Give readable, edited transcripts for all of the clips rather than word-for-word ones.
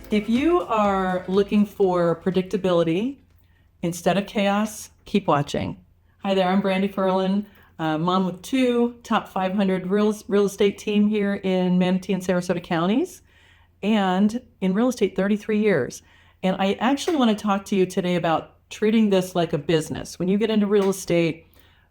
If you are looking for predictability instead of chaos, keep watching. Hi there, I'm Brandy Ferlin, mom with two, top 500 real estate team here in Manatee and Sarasota counties, and in real estate 33 years. And I actually want to talk to you today about treating this like a business. When you get into real estate,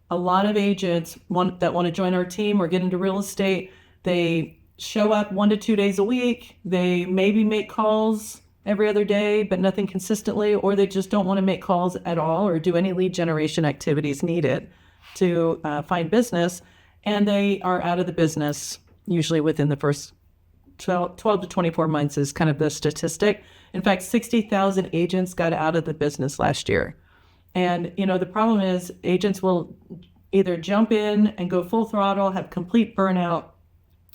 a lot of agents that want to join our team or get into real estate, they show up 1 to 2 days a week. They maybe make calls every other day, but nothing consistently, or they just don't want to make calls at all or do any lead generation activities needed to find business. And they are out of the business usually within the first 12 to 24 months is kind of the statistic. In fact, 60,000 agents got out of the business last year. And, the problem is agents will either jump in and go full throttle, have complete burnout,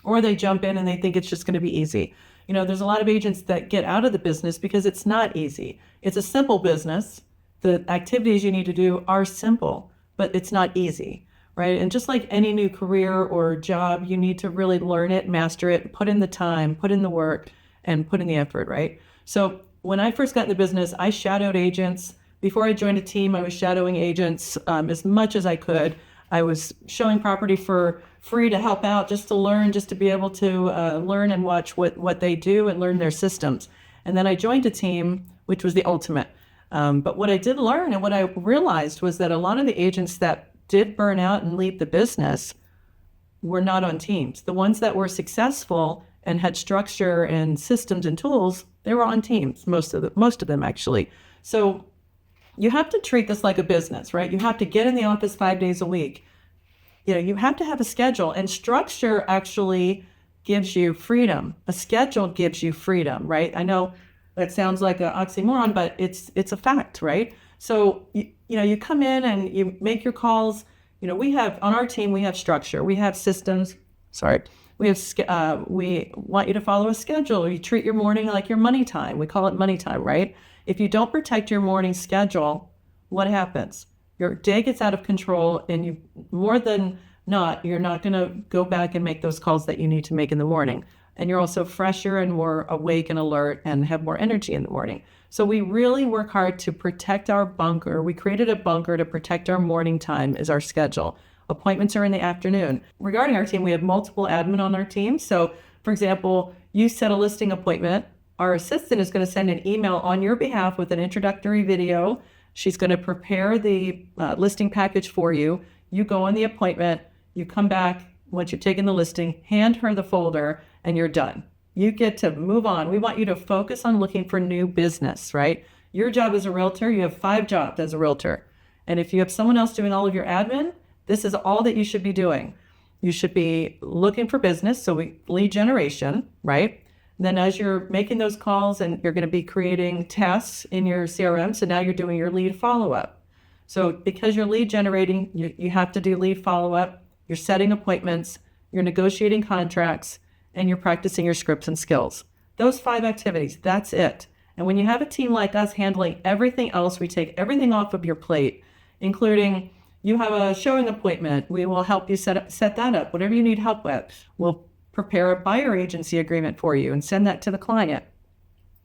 or they jump in and they think it's just going to be easy. There's a lot of agents that get out of the business because it's not easy. It's a simple business. The activities you need to do are simple, but it's not easy, right? And just like any new career or job, you need to really learn it, master it, put in the time, put in the work, and put in the effort, right? So when I first got in the business, I shadowed agents. Before I joined a team, I was shadowing agents as much as I could. I was showing property for free to help out, just to learn, just to be able to learn and watch what they do and learn their systems. And then I joined a team, which was the ultimate. But what I did learn and what I realized was that a lot of the agents that did burn out and leave the business were not on teams. The ones that were successful and had structure and systems and tools, they were on teams, most of them actually. So you have to treat this like a business, right? You have to get in the office 5 days a week. You have to have a schedule, and structure actually gives you freedom. A schedule gives you freedom, right? I know that sounds like an oxymoron, but it's a fact, right? So, you come in and you make your calls. We have, on our team, we have structure. We have systems. We want you to follow a schedule. You treat your morning like your money time. We call it money time, right? If you don't protect your morning schedule, what happens? Your day gets out of control, and you, more than not, you're not going to go back and make those calls that you need to make in the morning. And you're also fresher and more awake and alert and have more energy in the morning. So we really work hard to protect our bunker. We created a bunker to protect our morning time as our schedule. Appointments are in the afternoon. Regarding our team, we have multiple admin on our team. So, for example, you set a listing appointment. Our assistant is going to send an email on your behalf with an introductory video. She's going to prepare the listing package for you. You go on the appointment. You come back once you've taken the listing, hand her the folder, and you're done. You get to move on. We want you to focus on looking for new business, right? Your job as a realtor, you have 5 jobs as a realtor. And if you have someone else doing all of your admin, this is all that you should be doing. You should be looking for business, so lead generation, right? Then as you're making those calls, and you're going to be creating tasks in your CRM, so now you're doing your lead follow-up. So because you're lead generating, you have to do lead follow-up, you're setting appointments, you're negotiating contracts, and you're practicing your scripts and skills. Those 5 activities, that's it. And when you have a team like us handling everything else, we take everything off of your plate, including you have a showing appointment, we will help you set that up, whatever you need help with. We'll prepare a buyer agency agreement for you and send that to the client.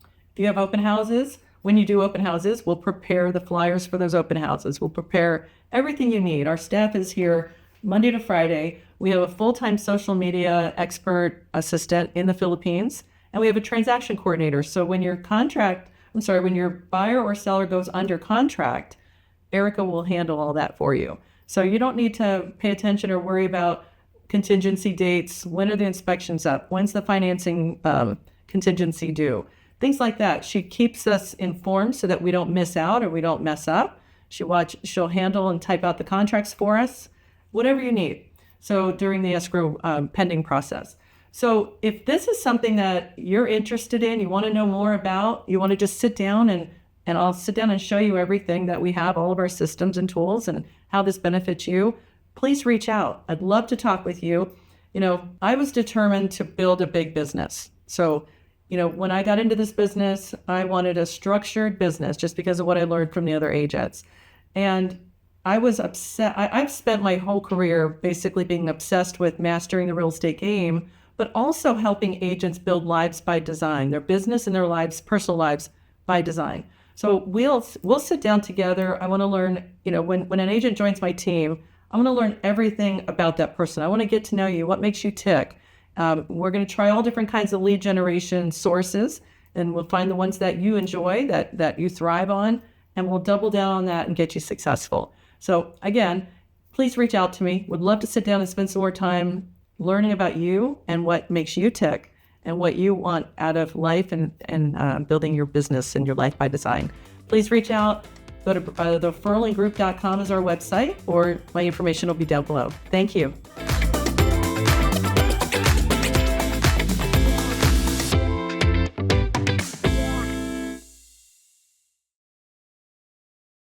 If you have open houses, when you do open houses, we'll prepare the flyers for those open houses. We'll prepare everything you need. Our staff is here Monday to Friday. We have a full-time social media expert assistant in the Philippines, and we have a transaction coordinator. So when your buyer or seller goes under contract, Erica will handle all that for you. So you don't need to pay attention or worry about contingency dates. When are the inspections up? When's the financing contingency due? Things like that. She keeps us informed so that we don't miss out or we don't mess up. She'll handle and type out the contracts for us, whatever you need. So during the escrow pending process. So if this is something that you're interested in, you want to know more about, you want to just sit down and I'll sit down and show you everything that we have, all of our systems and tools and how this benefits you, please reach out. I'd love to talk with you. I was determined to build a big business. So, when I got into this business, I wanted a structured business just because of what I learned from the other agents. And I was upset. I've spent my whole career basically being obsessed with mastering the real estate game but also helping agents build lives by design, their business and their lives, personal lives by design. So we'll sit down together. I want to learn, when an agent joins my team, I want to learn everything about that person. I want to get to know you. What makes you tick? We're going to try all different kinds of lead generation sources, and we'll find the ones that you enjoy, that you thrive on, and we'll double down on that and get you successful. So again, please reach out to me. Would love to sit down and spend some more time learning about you and what makes you tick and what you want out of life and building your business and your life by design. Please reach out. Go to thefurlinggroup.com is our website, or my information will be down below. Thank you.